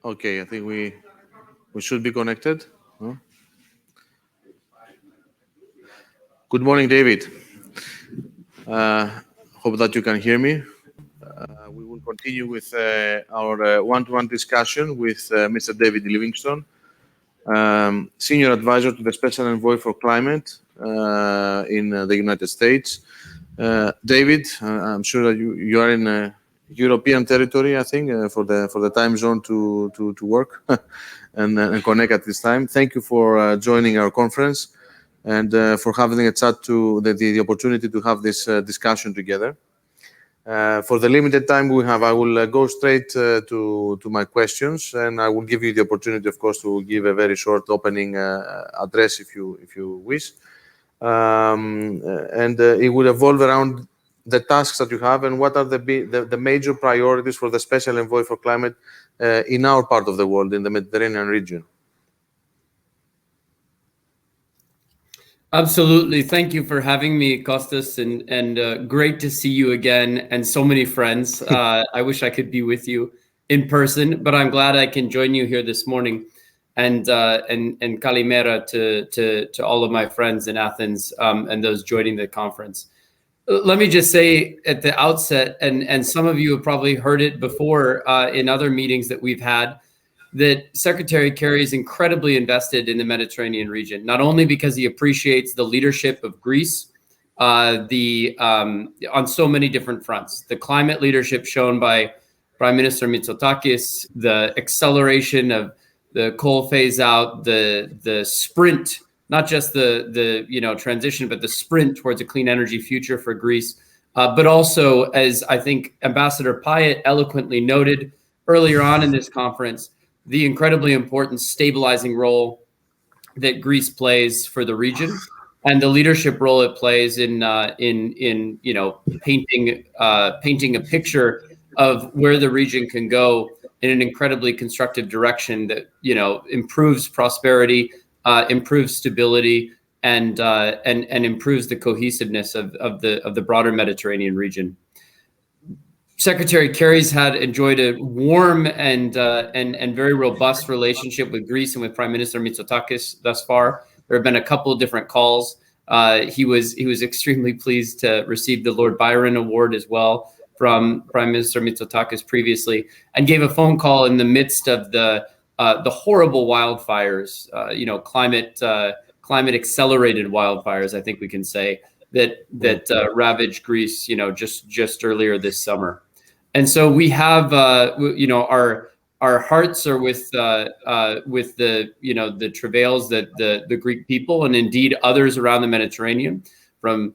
Okay, I think we should be connected. Huh? Good morning, David. Hope that you can hear me. We will continue with our one-to-one discussion with Mr. David Livingston, Senior Advisor to the Special Envoy for Climate in the United States. David, I'm sure that you are in European territory, I think, for the time zone to work and connect at this time. Thank you for joining our conference and for having a chat to the opportunity to have this discussion together. For the limited time we have, I will go straight to my questions, and I will give you the opportunity, of course, to give a very short opening address if you wish. And it will evolve around the tasks that you have and what are the major priorities for the Special Envoy for Climate in our part of the world, in the Mediterranean region. Absolutely. Thank you for having me, Kostas, and great to see you again and so many friends. I wish I could be with you in person, but I'm glad I can join you here this morning. And Kalimera to all of my friends in Athens and those joining the conference. Let me just say at the outset, and some of you have probably heard it before in other meetings that we've had, that Secretary Kerry is incredibly invested in the Mediterranean region, not only because he appreciates the leadership of Greece on so many different fronts, the climate leadership shown by Prime Minister Mitsotakis, the acceleration of the coal phase out, the sprint, not just the transition, but the sprint towards a clean energy future for Greece, but also, as I think Ambassador Pyatt eloquently noted earlier on in this conference, the incredibly important stabilizing role that Greece plays for the region, and the leadership role it plays in painting a picture of where the region can go in an incredibly constructive direction that improves prosperity, improves stability, and improves the cohesiveness of the broader Mediterranean region. Secretary Kerry's enjoyed a warm and very robust relationship with Greece and with Prime Minister Mitsotakis thus far. There have been a couple of different calls. He was extremely pleased to receive the Lord Byron Award as well from Prime Minister Mitsotakis previously, and gave a phone call in the midst of the horrible wildfires, climate accelerated wildfires, I think we can say, that ravaged Greece, just earlier this summer. And so we have, our hearts are with the travails that the Greek people and indeed others around the Mediterranean, from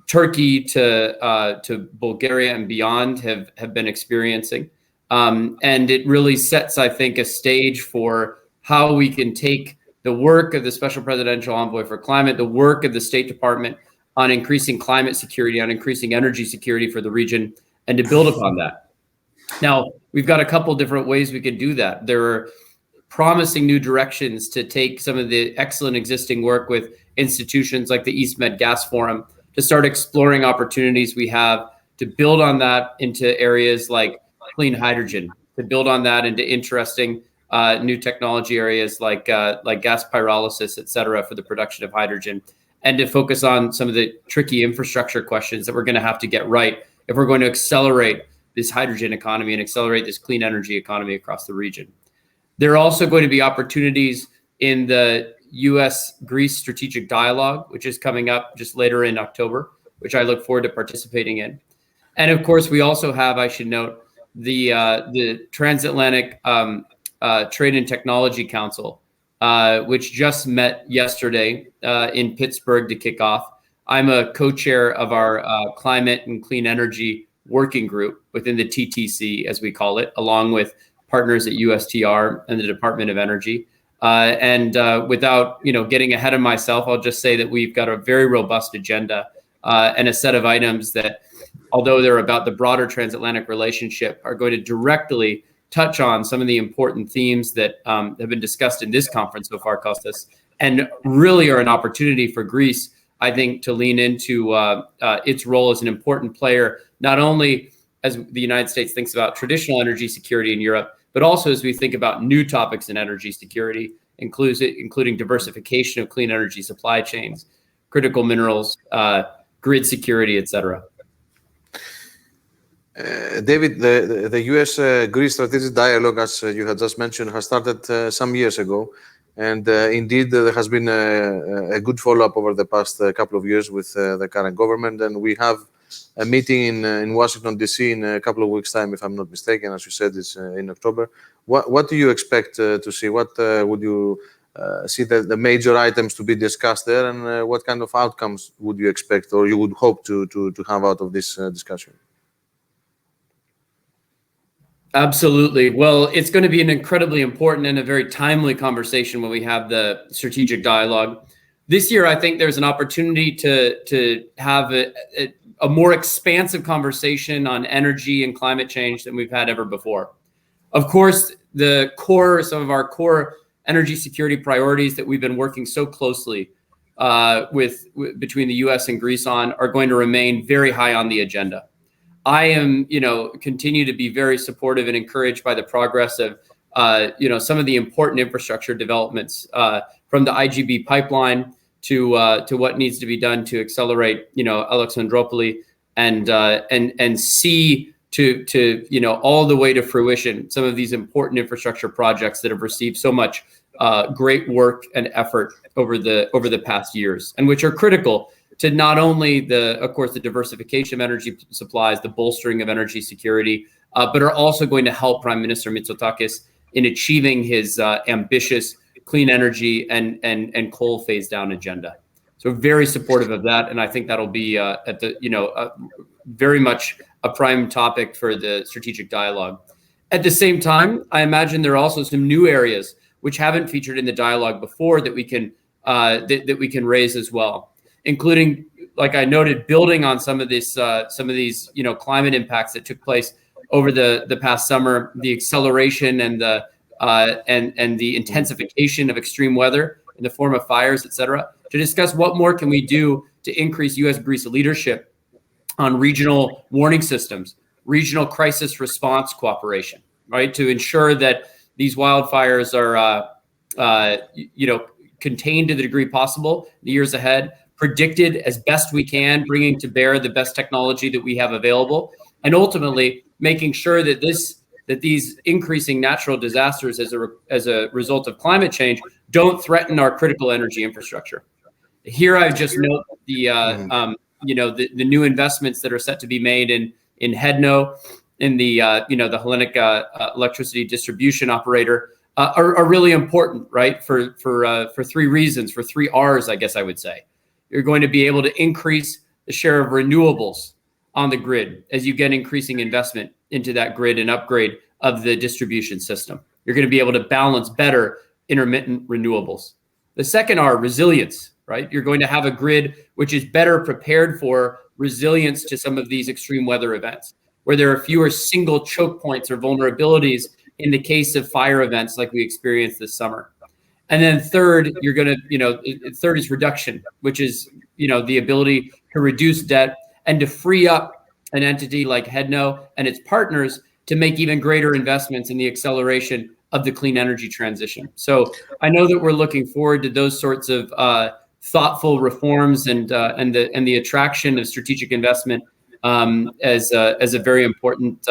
Turkey to Bulgaria and beyond, have been experiencing. And it really sets, I think, a stage for how we can take the work of the Special Presidential Envoy for Climate, the work of the State Department on increasing climate security, on increasing energy security for the region, and to build upon that. Now, we've got a couple different ways we could do that. There are promising new directions to take some of the excellent existing work with institutions like the East Med Gas Forum to start exploring opportunities we have to build on that into areas like clean hydrogen, to build on that into interesting new technology areas like gas pyrolysis, et cetera, for the production of hydrogen, and to focus on some of the tricky infrastructure questions that we're going to have to get right if we're going to accelerate this hydrogen economy and accelerate this clean energy economy across the region. There are also going to be opportunities in the U.S.-Greece strategic dialogue, which is coming up just later in October, which I look forward to participating in. And of course, we also have, I should note, the Transatlantic Trade and Technology Council, which just met yesterday in Pittsburgh to kick off. I'm a co-chair of our climate and clean energy working group within the TTC, as we call it, along with partners at USTR and the Department of Energy. Without getting ahead of myself, I'll just say that we've got a very robust agenda and a set of items that, although they're about the broader transatlantic relationship, are going to directly touch on some of the important themes that have been discussed in this conference so far, Kostas, and really are an opportunity for Greece, I think, to lean into its role as an important player, not only as the United States thinks about traditional energy security in Europe, but also as we think about new topics in energy security, including diversification of clean energy supply chains, critical minerals, grid security, etc. David, the US-Greece strategic dialogue, as you had just mentioned, has started some years ago. And indeed, there has been a good follow-up over the past couple of years with the current government. And we have a meeting in Washington, D.C. in a couple of weeks' time, if I'm not mistaken. As you said, it's in October. What do you expect to see? What would you see the major items to be discussed there? And what kind of outcomes would you expect or you would hope to have out of this discussion? Absolutely. Well, it's going to be an incredibly important and a very timely conversation when we have the strategic dialogue. This year, I think there's an opportunity to have a more expansive conversation on energy and climate change than we've had ever before. Of course, some of our core energy security priorities that we've been working so closely between the US and Greece on are going to remain very high on the agenda. I am, continue to be very supportive and encouraged by the progress of, some of the important infrastructure developments from the IGB pipeline to what needs to be done to accelerate, Alexandroupoli and see to all the way to fruition some of these important infrastructure projects that have received so much great work and effort over the past years, and which are critical to not only of course, the diversification of energy supplies, the bolstering of energy security, but are also going to help Prime Minister Mitsotakis in achieving his ambitious clean energy and coal phase down agenda. So very supportive of that, and I think that'll be very much a prime topic for the strategic dialogue. At the same time, I imagine there are also some new areas which haven't featured in the dialogue before that we can raise as well, including, like I noted, building on some of these climate impacts that took place over the past summer, the acceleration and the intensification of extreme weather in the form of fires, etc. To discuss what more can we do to increase U.S.-Greece leadership on regional warning systems, regional crisis response cooperation, right? To ensure that these wildfires are, contained to the degree possible in the years ahead, predicted as best we can, bringing to bear the best technology that we have available, and ultimately making sure that these increasing natural disasters as a result of climate change don't threaten our critical energy infrastructure. Here, I just note the new investments that are set to be made in HEDNO, in the Hellenic electricity distribution operator, are really important, right? For three reasons, for three R's, I guess I would say. You're going to be able to increase the share of renewables on the grid as you get increasing investment into that grid and upgrade of the distribution system. You're going to be able to balance better intermittent renewables. The second R, resilience, right? You're going to have a grid which is better prepared for resilience to some of these extreme weather events, where there are fewer single choke points or vulnerabilities in the case of fire events like we experienced this summer. And then third, third is reduction, which is, the ability to reduce debt and to free up an entity like HEDNO and its partners to make even greater investments in the acceleration of the clean energy transition. So I know that we're looking forward to those sorts of thoughtful reforms and the attraction of strategic investment as a very important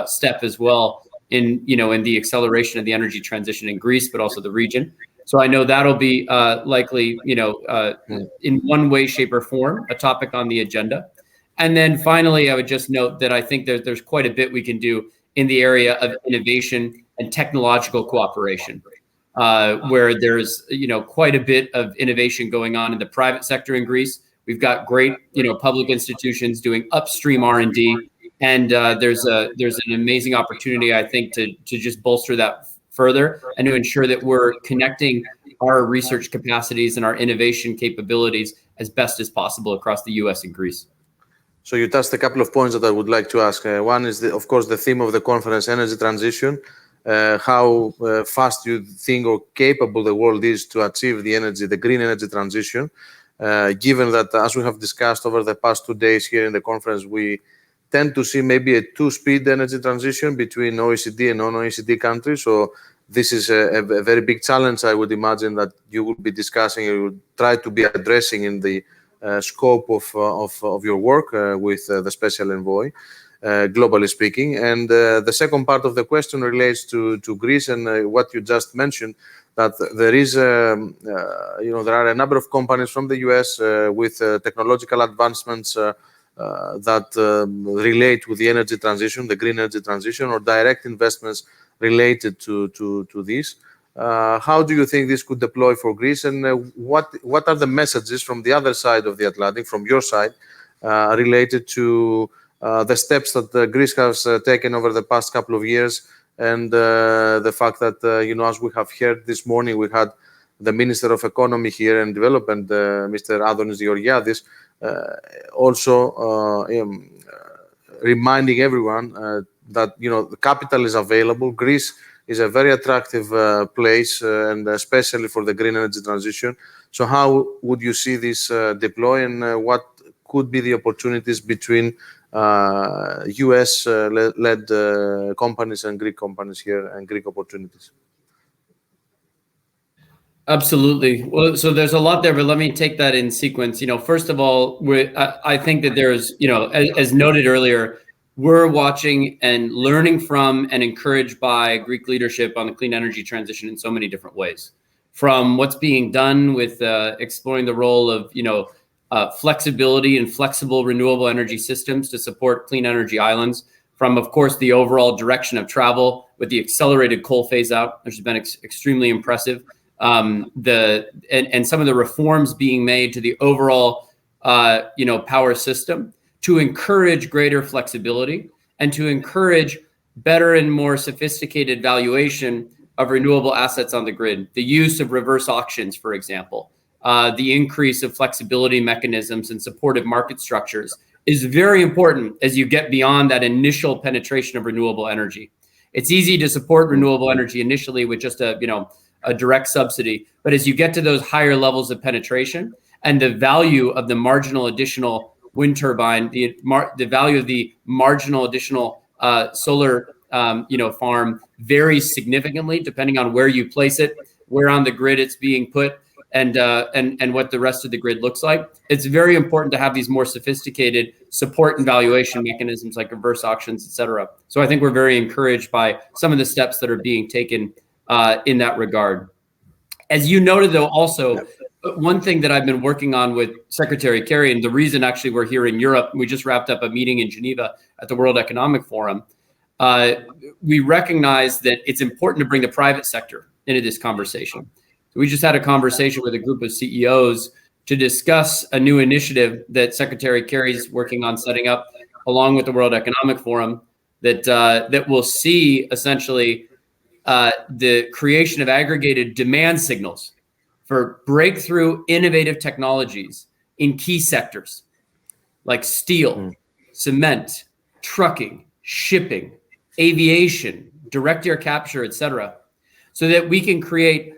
step as well in the acceleration of the energy transition in Greece, but also the region. So I know that'll be likely, in one way, shape, or form, a topic on the agenda. And then finally, I would just note that I think there's quite a bit we can do in the area of innovation and technological cooperation, where there's quite a bit of innovation going on in the private sector in Greece. We've got great public institutions doing upstream R&D, and there's an amazing opportunity, I think, to just bolster that further and to ensure that we're connecting our research capacities and our innovation capabilities as best as possible across the US and Greece. So you touched a couple of points that I would like to ask. One is, of course, the theme of the conference, energy transition. How fast you think or capable the world is to achieve the green energy transition, given that, as we have discussed over the past 2 days here in the conference, we tend to see maybe a two-speed energy transition between OECD and non-OECD countries. So this is a very big challenge, I would imagine, that you will be discussing, you will try to be addressing in the scope of your work with the special envoy, globally speaking. And the second part of the question relates to Greece and what you just mentioned, that there is, there are a number of companies from the US with technological advancements that relate with the energy transition, the green energy transition, or direct investments related to this. How do you think this could deploy for Greece, and what are the messages from the other side of the Atlantic, from your side, related to the steps that Greece has taken over the past couple of years, and the fact that, as we have heard this morning, we had the Minister of Economy here and Development, Mr. Adonis Georgiadis, also reminding everyone that, the capital is available. Greece is a very attractive place, and especially for the green energy transition. So how would you see this deploy, and what could be the opportunities between US-led companies and Greek companies here, and Greek opportunities? Absolutely. Well, so there's a lot there, but let me take that in sequence. First of all, I think that there's, as noted earlier, we're watching and learning from and encouraged by Greek leadership on the clean energy transition in so many different ways. From what's being done with exploring the role of, flexibility and flexible renewable energy systems to support clean energy islands, from, of course, the overall direction of travel with the accelerated coal phase out, which has been extremely impressive. And some of the reforms being made to the overall, power system to encourage greater flexibility and to encourage better and more sophisticated valuation of renewable assets on the grid. The use of reverse auctions, for example, the increase of flexibility mechanisms and supportive market structures is very important as you get beyond that initial penetration of renewable energy. It's easy to support renewable energy initially with just a direct subsidy, but as you get to those higher levels of penetration and the value of the marginal additional wind turbine, the value of the marginal additional solar farm varies significantly depending on where you place it, where on the grid it's being put, and what the rest of the grid looks like. It's very important to have these more sophisticated support and valuation mechanisms like reverse auctions, et cetera. So I think we're very encouraged by some of the steps that are being taken in that regard. As you noted, though, also, one thing that I've been working on with Secretary Kerry, and the reason actually we're here in Europe, we just wrapped up a meeting in Geneva at the World Economic Forum. We recognize that it's important to bring the private sector into this conversation. So we just had a conversation with a group of CEOs to discuss a new initiative that Secretary Kerry is working on setting up along with the World Economic Forum that will see essentially the creation of aggregated demand signals for breakthrough innovative technologies in key sectors like steel, cement, trucking, shipping, aviation, direct air capture, et cetera, so that we can create,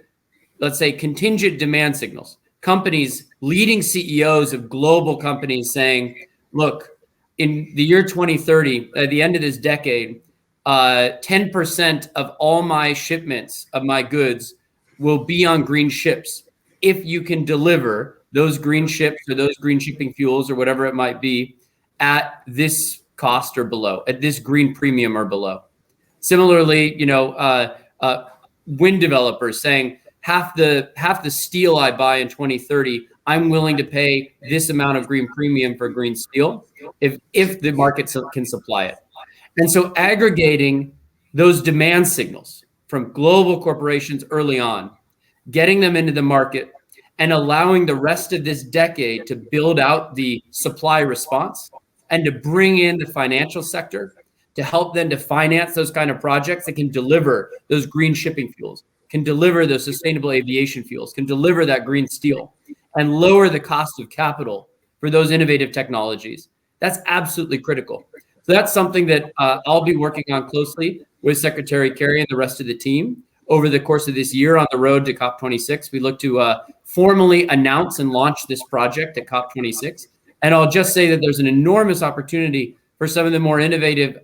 let's say, contingent demand signals. Companies, leading CEOs of global companies saying, look, in the year 2030, at the end of this decade, 10% of all my shipments of my goods will be on green ships. If you can deliver those green ships or those green shipping fuels or whatever it might be at this cost or below, at this green premium or below. Similarly, wind developers saying half the steel I buy in 2030, I'm willing to pay this amount of green premium for green steel if the market can supply it. And so aggregating those demand signals from global corporations early on, getting them into the market and allowing the rest of this decade to build out the supply response and to bring in the financial sector to help them to finance those kind of projects that can deliver those green shipping fuels, can deliver those sustainable aviation fuels, can deliver that green steel and lower the cost of capital for those innovative technologies. That's absolutely critical. So that's something that I'll be working on closely with Secretary Kerry and the rest of the team over the course of this year on the road to COP26. We look to formally announce and launch this project at COP26. And I'll just say that there's an enormous opportunity for some of the more innovative,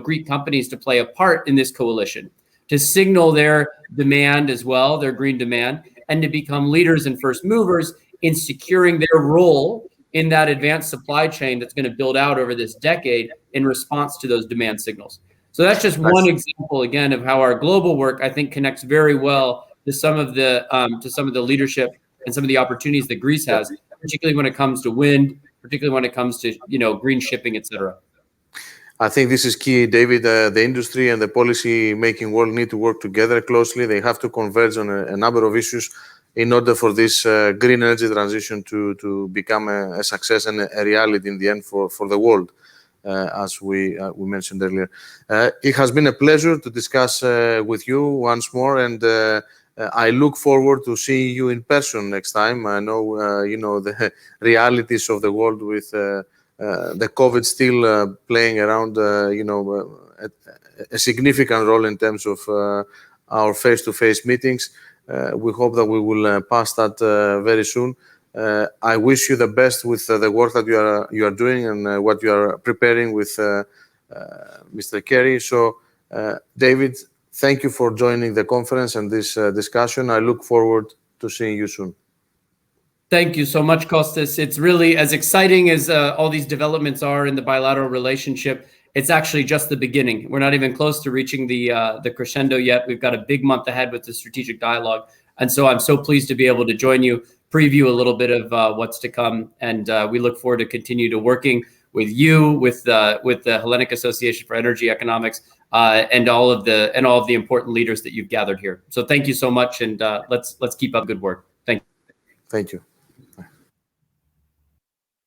Greek companies to play a part in this coalition, to signal their demand as well, their green demand, and to become leaders and first movers in securing their role in that advanced supply chain that's going to build out over this decade in response to those demand signals. So that's just one example, again, of how our global work, I think, connects very well to some of the leadership and some of the opportunities that Greece has, particularly when it comes to wind, particularly when it comes to green shipping, et cetera. I think this is key, David. The industry and the policy-making world need to work together closely. They have to converge on a number of issues in order for this green energy transition to become a success and a reality in the end for the world, as we mentioned earlier. It has been a pleasure to discuss with you once more, and I look forward to seeing you in person next time. I know, the realities of the world with the COVID still playing around, a significant role in terms of our face-to-face meetings. We hope that we will pass that very soon. I wish you the best with the work that you are doing and what you are preparing with Mr. Kerry. So, David, thank you for joining the conference and this discussion. I look forward to seeing you soon. Thank you so much, Kostas. It's really as exciting as all these developments are in the bilateral relationship. It's actually just the beginning. We're not even close to reaching the crescendo yet. We've got a big month ahead with the strategic dialogue. And so I'm so pleased to be able to join you, preview a little bit of what's to come. And we look forward to continue to working with you, with the Hellenic Association for Energy Economics, and all of the important leaders that you've gathered here. So thank you so much. And let's keep up good work. Thank you. Thank you.